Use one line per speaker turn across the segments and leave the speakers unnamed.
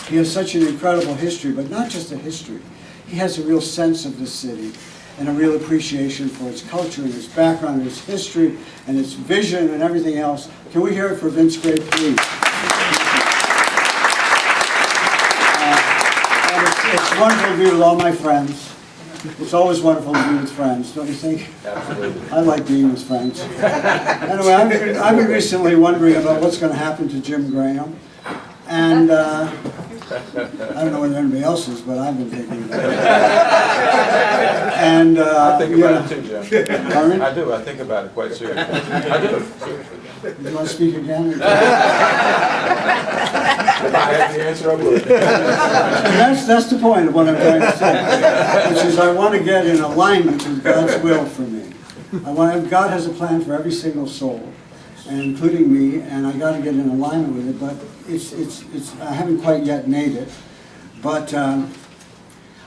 He has such an incredible history, but not just a history. He has a real sense of the city and a real appreciation for its culture and its background and its history and its vision and everything else. Can we hear it for Vince Gray, please? It's wonderful to be with all my friends. It's always wonderful to be with friends, don't you think?
Absolutely.
I like being with friends. Anyway, I've been recently wondering about what's going to happen to Jim Graham. And I don't know whether anybody else is, but I've been thinking about it. And,
I think about it too, Jim.
Pardon?
I do. I think about it quite seriously. I do. Seriously.
You want to speak again?
If I had the answer, I would.
That's the point of what I'm trying to say, which is I want to get in alignment with God's will for me. God has a plan for every single soul, and including me, and I got to get in alignment with it. But I haven't quite yet made it. But I'm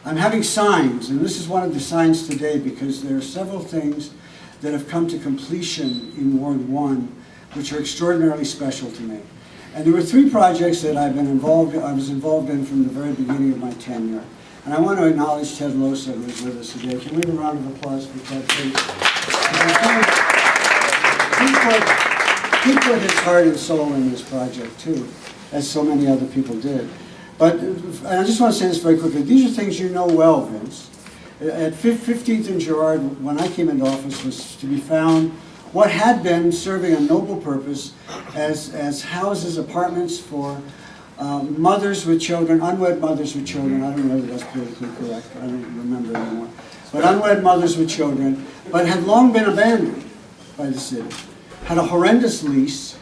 having signs, and this is one of the signs today because there are several things that have come to completion in Ward 1, which are extraordinarily special to me. And there were 3 projects that I was involved in from the very beginning of my tenure. And I want to acknowledge Ted Losa, who is with us today. Can we have a round of applause for Ted, please? He put his heart and soul in this project, too, as so many other people did. But I just want to say this very quickly. These are things you know well, Vince. At 15th and Girard, when I came into office, was to be found what had been serving a noble purpose as houses, apartments for mothers with children, unwed mothers with children. I don't know whether that's politically correct. I don't remember anymore. But unwed mothers with children, but had long been abandoned by the city, had a horrendous lease,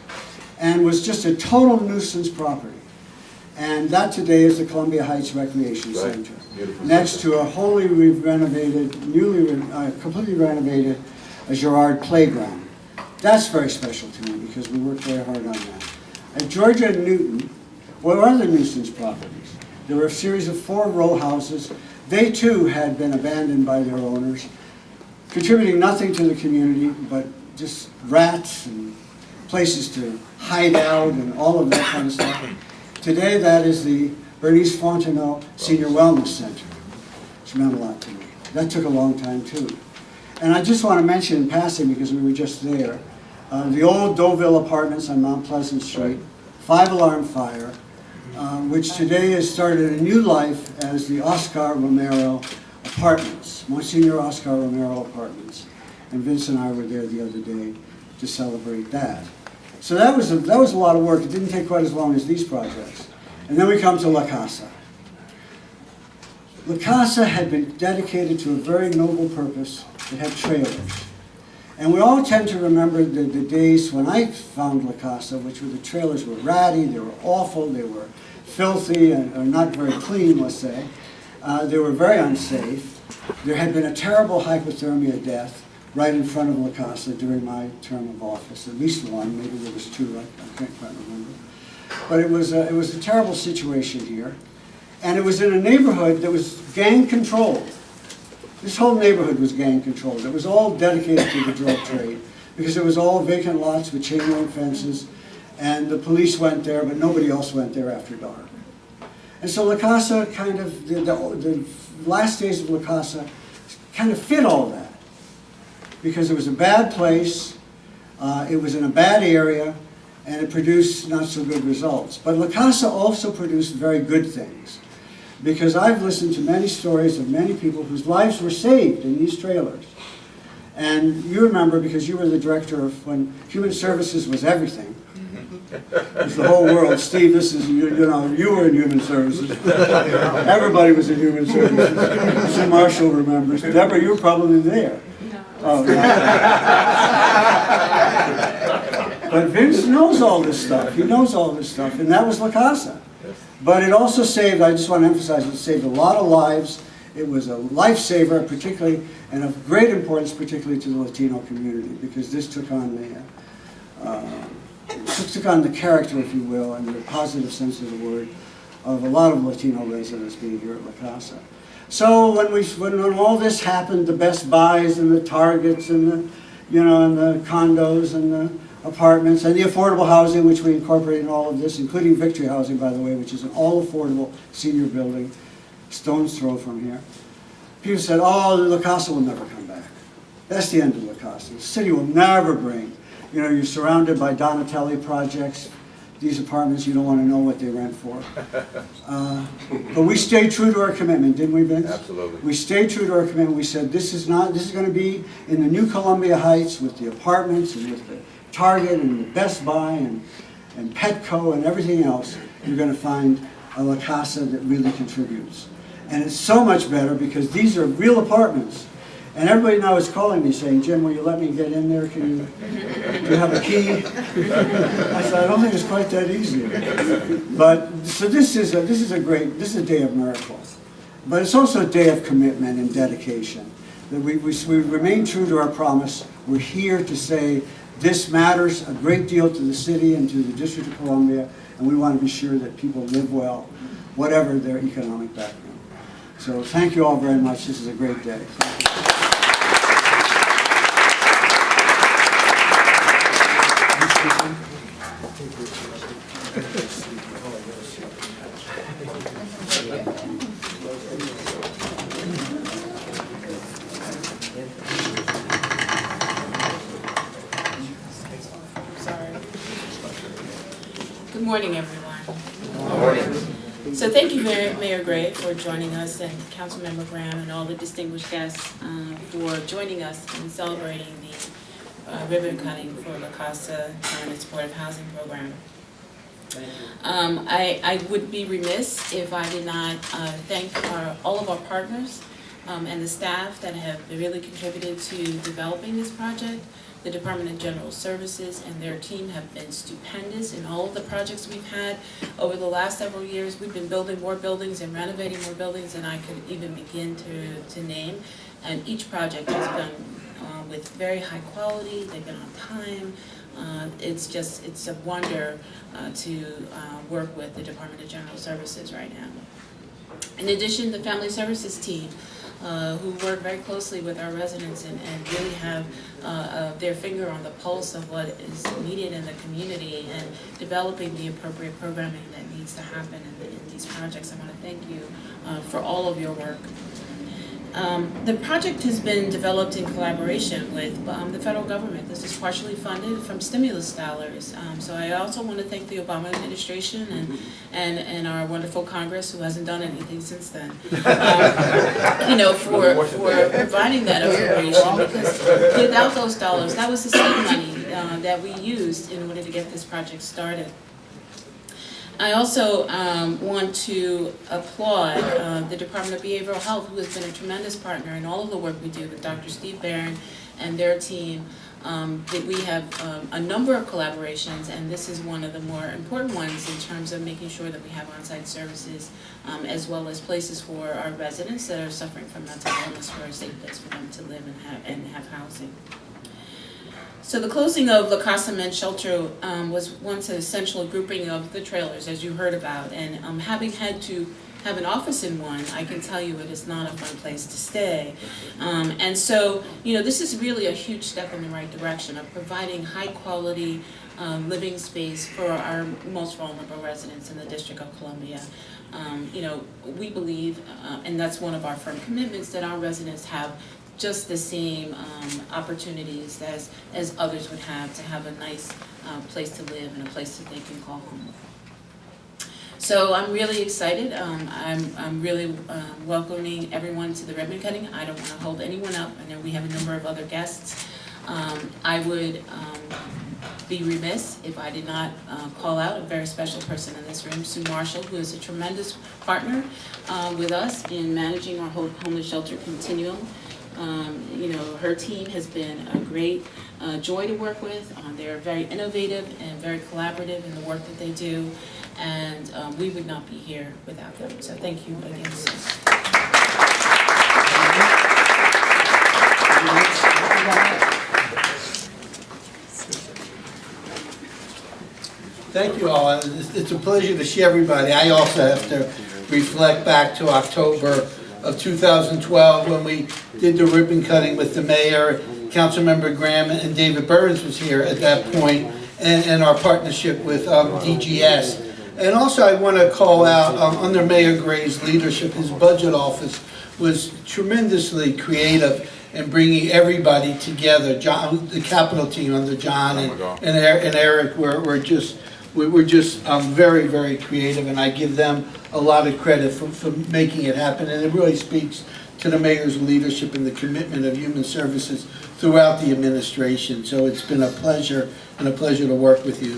and was just a total nuisance property. And that today is the Columbia Heights Recreation Center, next to a wholly renovated, completely renovated Girard playground. That's very special to me because we worked very hard on that. At Georgia and Newton, what were other nuisance properties? There were a series of 4 row houses. They too had been abandoned by their owners, contributing nothing to the community but just rats and places to hide out and all of that kind of stuff. Today that is the Bernice Fontenot Senior Wellness Center, which meant a lot to me. That took a long time too. And I just want to mention in passing, because we were just there, the old Deauville Apartments on Mount Pleasant Street, 5-alarm fire, which today has started a new life as the Oscar Romero Apartments, Monsignor Oscar Romero Apartments. And Vince and I were there the other day to celebrate that. So that was a lot of work. It didn't take quite as long as these projects. And then we come to La Casa. La Casa had been dedicated to a very noble purpose. It had trailers. And we all tend to remember the days when I found La Casa, which were the trailers were ratty, they were awful, they were filthy, or not very clean, let's say. They were very unsafe. There had been a terrible hypothermia death right in front of La Casa during my term of office, at least one, maybe there was 2, I can't quite remember. But it was a terrible situation here. And it was in a neighborhood that was gang controlled. This whole neighborhood was gang controlled. It was all dedicated to the drug trade because it was all vacant lots with chain link fences, and the police went there, but nobody else went there after dark. And so La Casa kind of, the last days of La Casa kind of fit all that because it was a bad place, it was in a bad area, and it produced not so good results. But La Casa also produced very good things. Because I've listened to many stories of many people whose lives were saved in these trailers. And you remember, because you were the director of when Human Services was everything. It was the whole world. Steve, this is, you were in Human Services. Everybody was in Human Services. Sue Marshall remembers. Deborah, you were probably there.
No.
Oh, no. But Vince knows all this stuff. He knows all this stuff. And that was La Casa. But it also saved, I just want to emphasize, it saved a lot of lives. It was a lifesaver, particularly, and of great importance, particularly to the Latino community, because this took on the character, if you will, and the positive sense of the word, of a lot of Latino residents being here at La Casa. So when all this happened, the Best Buys and the Targets and the, and the condos and the apartments, and the affordable housing, which we incorporate in all of this, including Victory Housing, by the way, which is an all-affordable senior building, stone's throw from here. People said, oh, La Casa will never come back. That's the end of La Casa. The city will never bring. You know, you're surrounded by Donatelli projects, these apartments, you don't want to know what they rent for. But we stayed true to our commitment, didn't we, Vince?
Absolutely. We
stayed true to our commitment. We said, this is going to be in the new Columbia Heights with the apartments and with the Target and the Best Buy and Petco and everything else. You're going to find a La Casa that really contributes. And it's so much better because these are real apartments. And everybody now is calling me saying, Jim, will you let me get in there? Do you have a key? I said, I don't think it's quite that easy. But, so this is a day of miracles. But it's also a day of commitment and dedication. That we remain true to our promise. We're here to say this matters a great deal to the city and to the District of Columbia, and we want to be sure that people live well, whatever their economic background. So thank you all very much. This is a great day.
Good morning, everyone. Good morning. So thank you, Mayor Gray, for joining us, and Councilmember Graham, and all the distinguished guests for joining us in celebrating the ribbon cutting for La Casa and its supportive housing program. I would be remiss if I did not thank all of our partners and the staff that have really contributed to developing this project. The Department of General Services and their team have been stupendous in all of the projects we've had over the last several years. We've been building more buildings and renovating more buildings than I could even begin to name. And each project has been with very high quality. They've been on time. It's a wonder to work with the Department of General Services right now. In addition, the Family Services team, who work very closely with our residents and really have their finger on the pulse of what is needed in the community and developing the appropriate programming that needs to happen in these projects. I want to thank you for all of your work. The project has been developed in collaboration with the federal government. This is partially funded from stimulus dollars. So I also want to thank the Obama administration and our wonderful Congress, who hasn't done anything since then, for providing that appropriation, because without those dollars, that was the same money that we used in order to get this project started. I also want to applaud the Department of Behavioral Health, who has been a tremendous partner in all of the work we do with Dr. Steve Barron and their team. That we have a number of collaborations, and this is one of the more important ones in terms of making sure that we have on-site services, as well as places for our residents that are suffering from mental illness, for a safe place for them to live and have housing. So the closing of La Casa Men's Shelter was once an essential grouping of the trailers, as you heard about, and having had to have an office in one, I can tell you it is not a fun place to stay. And so, this is really a huge step in the right direction of providing high quality living space for our most vulnerable residents in the District of Columbia. We believe, and that's one of our firm commitments, that our residents have just the same opportunities as others would have to have a nice place to live and a place that they can call home. So I'm really excited. I'm really welcoming everyone to the ribbon cutting. I don't want to hold anyone up. I know we have a number of other guests. I would be remiss if I did not call out a very special person in this room, Sue Marshall, who is a tremendous partner with us in managing our homeless shelter continuum. Her team has been a great joy to work with. They're very innovative and very collaborative in the work that they do, and we would not be here without them. So thank you again, Sue.
Thank you all. It's a pleasure to see everybody. I also have to reflect back to October of 2012 when we did the ribbon cutting with the mayor Councilmember Graham and David Burns was here at that point, and our partnership with DGS. And also I want to call out, under Mayor Gray's leadership, his budget office was tremendously creative in bringing everybody together. John, the Capitol team under John and Eric were just very, very creative, and I give them a lot of credit for making it happen. And it really speaks to the mayor's leadership and the commitment of human services throughout the administration. So it's been a pleasure to work with you,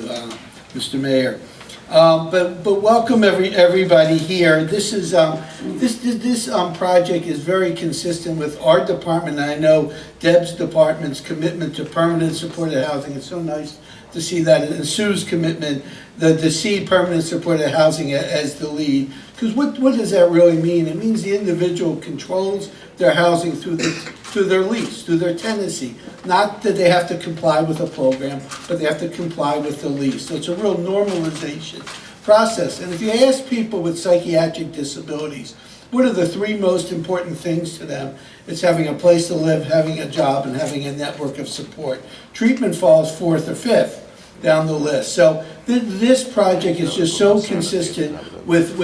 Mr. Mayor. But welcome everybody here. This is this project is very consistent with our department, and I know Deb's department's commitment to permanent supported housing. It's so nice to see that, and Sue's commitment to see permanent supported housing as the lead. Because what does that really mean? It means the individual controls their housing through their lease, through their tenancy. Not that they have to comply with a program, but they have to comply with the lease. So it's a real normalization process. And if you ask people with psychiatric disabilities, what are the 3 most important things to them? It's having a place to live, having a job, and having a network of support. Treatment falls 4th or 5th down the list. So this project is just so consistent with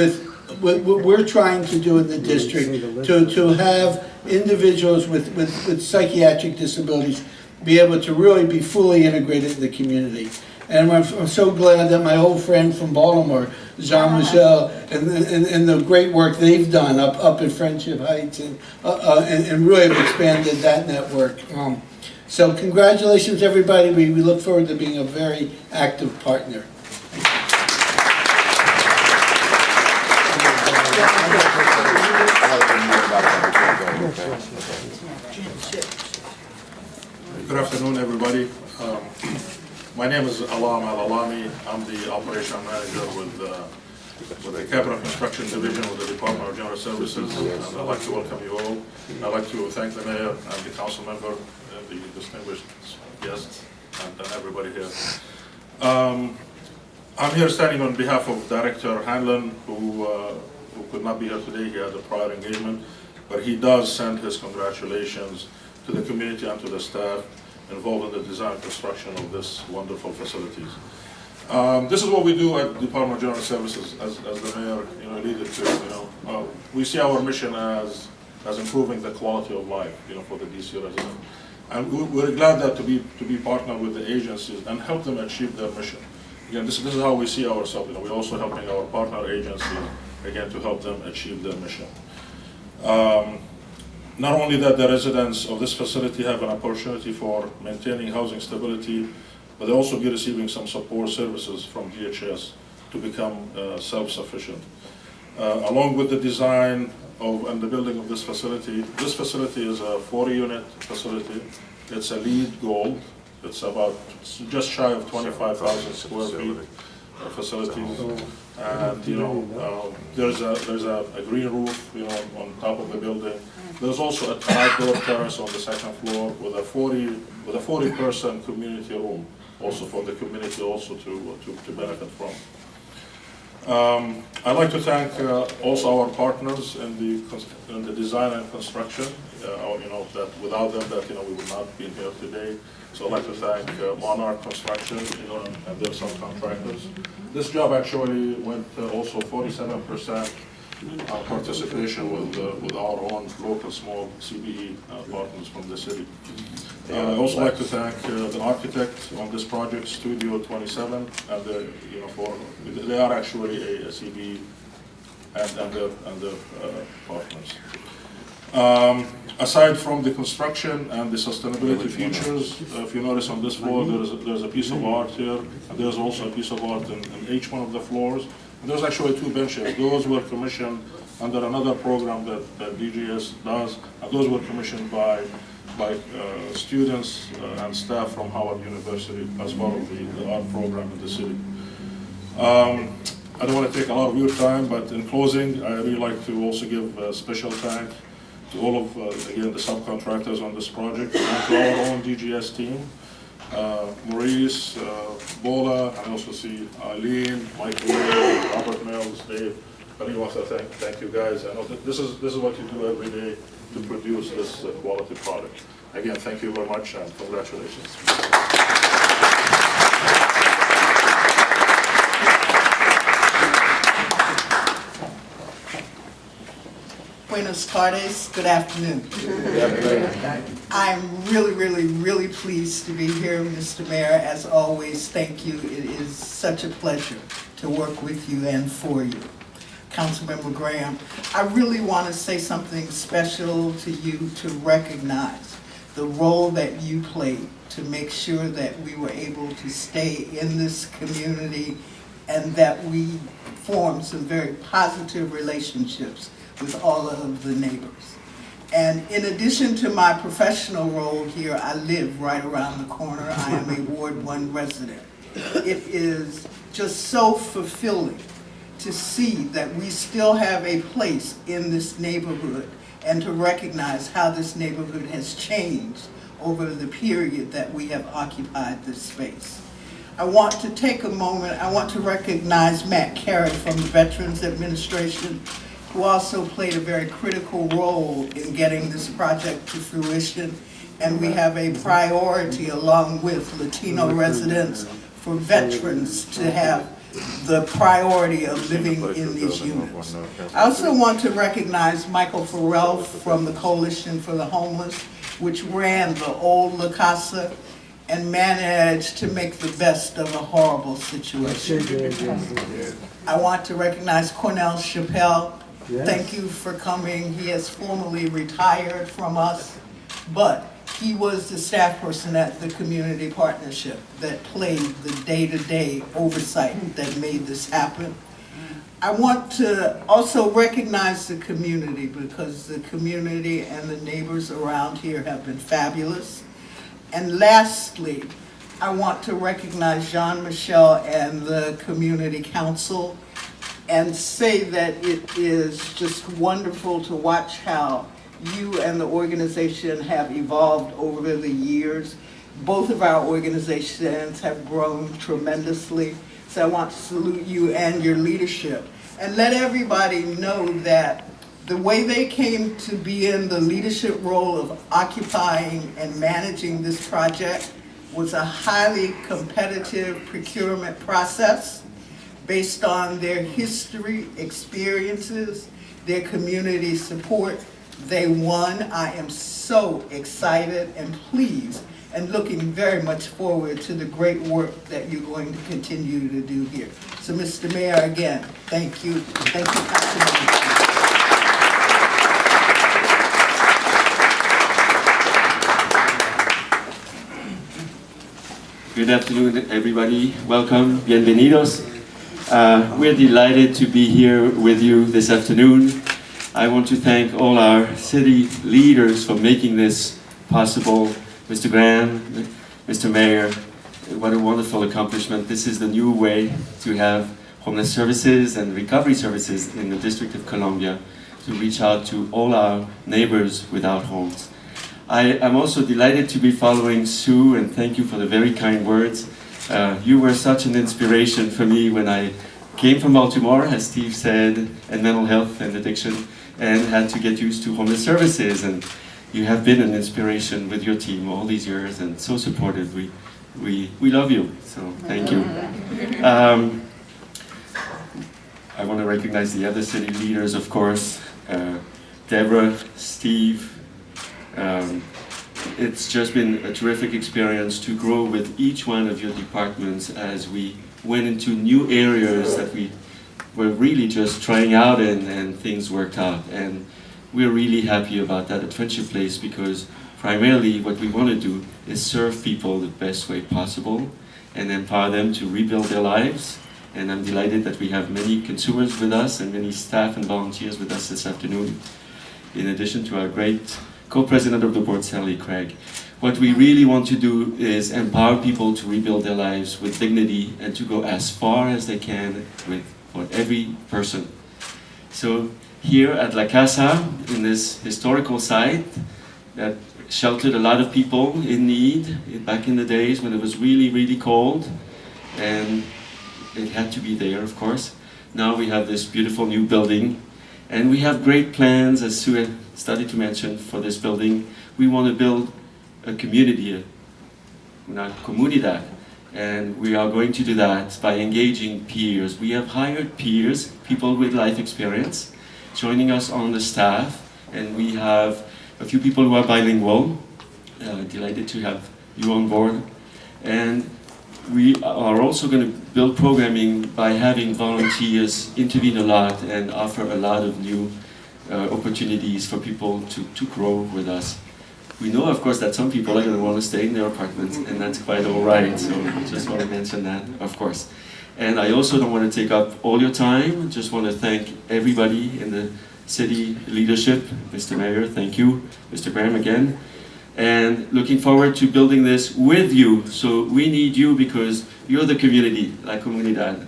what we're trying to do in the district to have individuals with psychiatric disabilities be able to really be fully integrated in the community. And I'm so glad that my old friend from Baltimore, Jean-Michel, and the great work they've done up at Friendship Heights and really have expanded that network. So congratulations, everybody. We look forward to being a very active partner.
Good afternoon, everybody. My name is Alam Al-Alami. I'm the operation manager with the Capital Construction Division with the Department of General Services, and I'd like to welcome you all. I'd like to thank the mayor and the council member, and the distinguished guests, and everybody here. I'm here standing on behalf of Director Hanlon, who could not be here today. He had a prior engagement, but he does send his congratulations to the community and to the staff involved in the design and construction of this wonderful facilities. This is what we do at the Department of General Services, as the mayor alluded to. We see our mission as improving the quality of life, for the DC resident, and we're glad that to be partnered with the agencies and help them achieve their mission. Again, this is how we see ourselves. We're also helping our partner agencies again to help them achieve their mission. Not only that the residents of this facility have an opportunity for maintaining housing stability, but they also be receiving some support services from DHS to become self-sufficient. Along with the design and the building of this facility is a 40-unit facility. It's a LEED Gold. It's just shy of 25,000 square feet facilities. And there's a green roof on top of the building. There's also a outdoor terrace on the 2nd floor with a 40-person community room also for the community also to benefit from. I'd like to thank also our partners in the design and construction. That without them we would not be here today. So I'd like to thank Monarch Construction and their subcontractors. This job actually went also 47% participation with our own local small CBE partners from the city. I'd also like to thank the architect on this project, Studio 27, and they are actually a CBE and their partners. Aside from the construction and the sustainability features, if you notice on this floor, there's a piece of art here, and there's also a piece of art in each one of the floors. And there's actually 2 benches. Those were commissioned under another program that DGS does, and those were commissioned by students and staff from Howard University as part of the art program in the city. I don't want to take a lot of your time, but in closing, I really like to also give a special thank to all of, again, the subcontractors on this project, and to our own DGS team, Maurice, Bola, and I also see Eileen, Michael, Robert Mills, Dave, I really want to thank you guys. I know that this is what you do every day to produce this quality product. Again, thank you very much and congratulations.
Buenos tardes, good afternoon. I'm really pleased to be here, Mr. Mayor. As always, thank you. It is such a pleasure to work with you and for you. Councilmember Graham, I really want to say something special to you to recognize the role that you played to make sure that we were able to stay in this community and that we formed some very positive relationships with all of the neighbors. And in addition to my professional role here, I live right around the corner. I am a Ward 1 resident. It is just so fulfilling to see that we still have a place in this neighborhood and to recognize how this neighborhood has changed over the period that we have occupied this space. I want to take a moment, I want to recognize Matt Carey from the Veterans Administration, who also played a very critical role in getting this project to fruition. And we have a priority along with Latino residents for veterans to have the priority of living in these units. I also want to recognize Michael Farrell from the Coalition for the Homeless, which ran the old La Casa and managed to make the best of a horrible situation. I want to recognize Cornell Chappelle. Thank you for coming. He has formally retired from us, but he was the staff person at the community partnership that played the day-to-day oversight that made this happen. I want to also recognize the community because the community and the neighbors around here have been fabulous. And lastly, I want to recognize Jean-Michel and the Community Council and say that it is just wonderful to watch how you and the organization have evolved over the years. Both of our organizations have grown tremendously. So I want to salute you and your leadership and let everybody know that the way they came to be in the leadership role of occupying and managing this project was a highly competitive procurement process based on their history, experiences, their community support. They won. I am so excited and pleased and looking very much forward to the great work that you're going to continue to do here. So, Mr. Mayor, again, thank you. Thank you, Councilman.
Good afternoon, everybody. Welcome. Bienvenidos. We're delighted to be here with you this afternoon. I want to thank all our city leaders for making this possible. Mr. Graham, Mr. Mayor, what a wonderful accomplishment. This is the new way to have homeless services and recovery services in the District of Columbia to reach out to all our neighbors without homes. I am also delighted to be following Sue, and thank you for the very kind words. You were such an inspiration for me when I came from Baltimore, as Steve said, and mental health and addiction, and had to get used to homeless services. And you have been an inspiration with your team all these years, and so supportive. We love you, so thank you. I want to recognize the other city leaders, of course, Deborah, Steve. It's just been a terrific experience to grow with each one of your departments as we went into new areas that we were really just trying out in, and things worked out. And we're really happy about that at Friendship Place because primarily what we want to do is serve people the best way possible and empower them to rebuild their lives. And I'm delighted that we have many consumers with us and many staff and volunteers with us this afternoon, in addition to our great co-president of the board, Sally Craig. What we really want to do is empower people to rebuild their lives with dignity and to go as far as they can for every person. So here at La Casa, in this historical site that sheltered a lot of people in need back in the days when it was really, really cold, and it had to be there, of course. Now we have this beautiful new building, and we have great plans, as Sue started to mention, for this building. We want to build a community, una comunidad, and we are going to do that by engaging peers. We have hired peers, people with life experience, joining us on the staff, and we have a few people who are bilingual. Delighted to have you on board. And we are also going to build programming by having volunteers intervene a lot and offer a lot of new opportunities for people to grow with us. We know, of course, that some people are going to want to stay in their apartments, and that's quite all right, so I just want to mention that, of course. And I also don't want to take up all your time, just want to thank everybody in the city leadership. Mr. Mayor, thank you. Mr. Graham again. And looking forward to building this with you. So we need you because you're the community, la comunidad.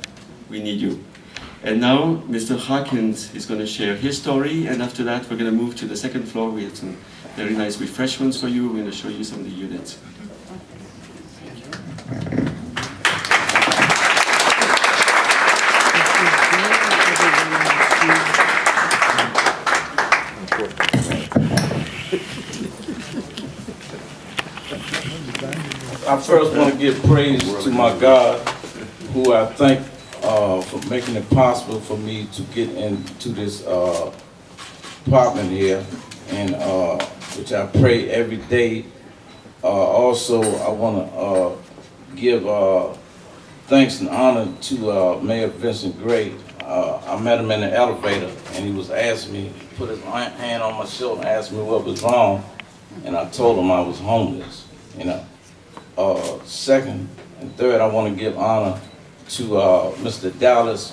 We need you. And now Mr. Hawkins is going to share his story, and after that we're going to move to the second floor. We have some very nice refreshments for you. We're going to show you some of the units.
I first want to give praise to my God, who I thank for making it possible for me to get into this apartment here, and which I pray every day. Also, I want to give thanks and honor to Mayor Vincent Gray. I met him in the elevator, and he was asking me, put his hand on my shoulder and asked me what was wrong, and I told him I was homeless, you know. Second and third, I want to give honor to Mr. Dallas